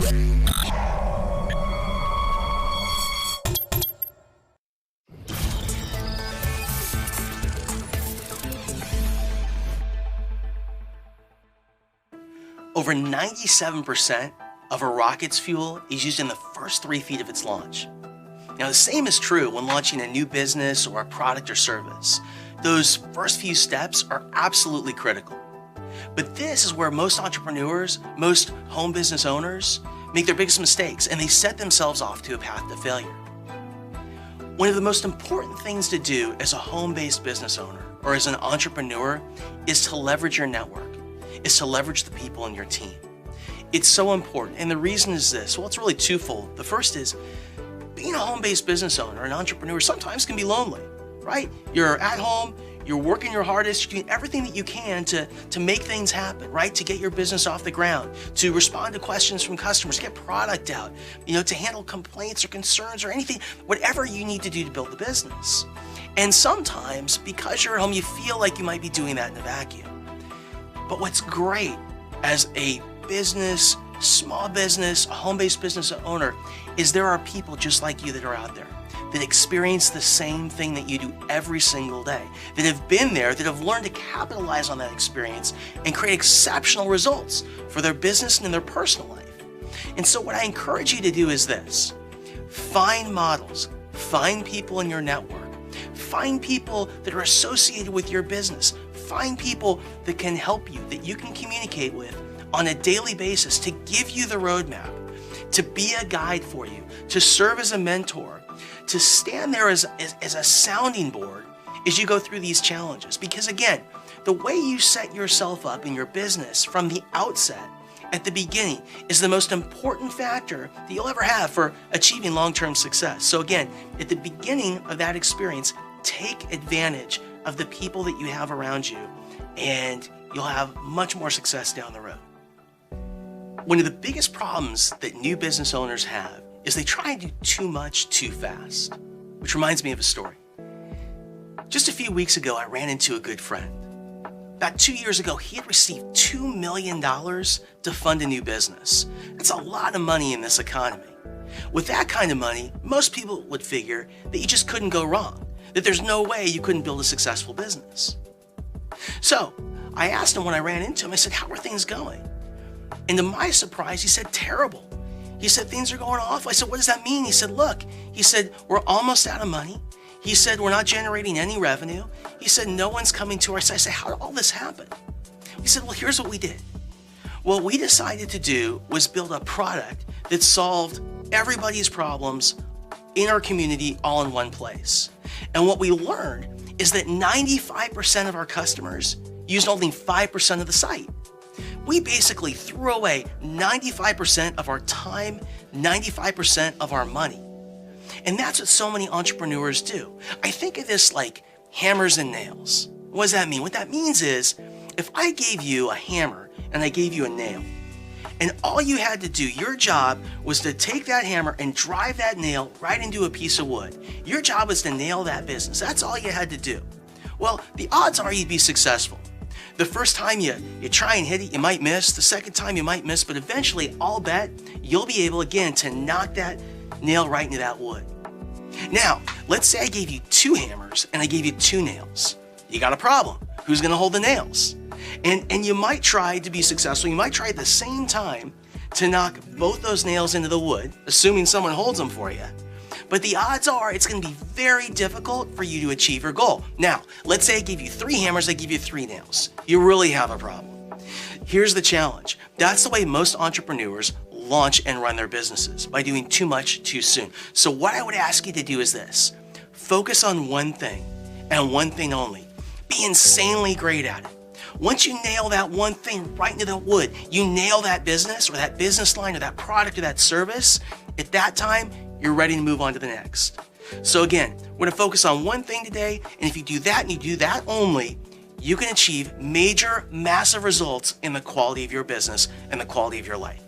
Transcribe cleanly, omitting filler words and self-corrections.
Over 97% of a rocket's fuel is used in the first 3 feet of its launch. Now, the same is true when launching a new business or a product or service. Those first few steps are absolutely critical. But this is where most entrepreneurs, most home business owners make their biggest mistakes, and they set themselves off to a path to failure. One of the most important things to do as a home-based business owner or as an entrepreneur is to leverage your network, is to leverage the people in your team. It's so important, and the reason is this. Well, it's really twofold. The first is being a home-based business owner, an entrepreneur, sometimes can be lonely, right? You're at home, you're working your hardest, you're doing everything that you can to make things happen, right? To get your business off the ground, to respond to questions from customers, to get product out, to handle complaints or concerns or anything, whatever you need to do to build the business. And sometimes, because you're at home, you feel like you might be doing that in a vacuum. But what's great as a business, small business, a home-based business owner is there are people just like you that are out there that experience the same thing that you do every single day, that have been there, that have learned to capitalize on that experience and create exceptional results for their business and in their personal life. And so what I encourage you to do is this: find models, find people in your network, find people that are associated with your business, find people that can help you, that you can communicate with on a daily basis to give you the roadmap, to be a guide for you, to serve as a mentor, to stand there as a sounding board as you go through these challenges. Because again, the way you set yourself up in your business from the outset, at the beginning, is the most important factor that you'll ever have for achieving long-term success. So again, at the beginning of that experience, take advantage of the people that you have around you, and you'll have much more success down the road. One of the biggest problems that new business owners have is they try and do too much too fast, which reminds me of a story. Just a few weeks ago, I ran into a good friend. About 2 years ago, he had received $2 million to fund a new business. That's a lot of money in this economy. With that kind of money, most people would figure that you just couldn't go wrong, that there's no way you couldn't build a successful business. So I asked him when I ran into him, I said, "How are things going?" And to my surprise, he said, "Terrible." He said, "Things are going awful." I said, "What does that mean?" He said, "Look," he said, "we're almost out of money." He said, "We're not generating any revenue." He said, "No one's coming to our site." I said, "How did all this happen?" He said, "Well, here's what we did. What we decided to do was build a product that solved everybody's problems in our community all in one place. And what we learned is that 95% of our customers used only 5% of the site. We basically threw away 95% of our time, 95% of our money. And that's what so many entrepreneurs do. I think of this like hammers and nails. What does that mean? What that means is, if I gave you a hammer and I gave you a nail, and all you had to do, your job was to take that hammer and drive that nail right into a piece of wood. Your job was to nail that business. That's all you had to do. Well, the odds are you'd be successful. The first time you try and hit it, you might miss. The second time you might miss, but eventually, I'll bet you'll be able again to knock that nail right into that wood. Now, let's say I gave you 2 hammers and I gave you 2 nails. You got a problem. Who's gonna hold the nails? And you might try to be successful. You might try at the same time to knock both those nails into the wood, assuming someone holds them for you. But the odds are it's going to be very difficult for you to achieve your goal. Now, let's say I give you 3 hammers, I give you 3 nails. You really have a problem. Here's the challenge. That's the way most entrepreneurs launch and run their businesses, by doing too much too soon. So what I would ask you to do is this: focus on one thing and one thing only. Be insanely great at it. Once you nail that one thing right into the wood, you nail that business or that business line or that product or that service, at that time, you're ready to move on to the next. So again, we're going to focus on one thing today, and if you do that and you do that only, you can achieve major, massive results in the quality of your business and the quality of your life.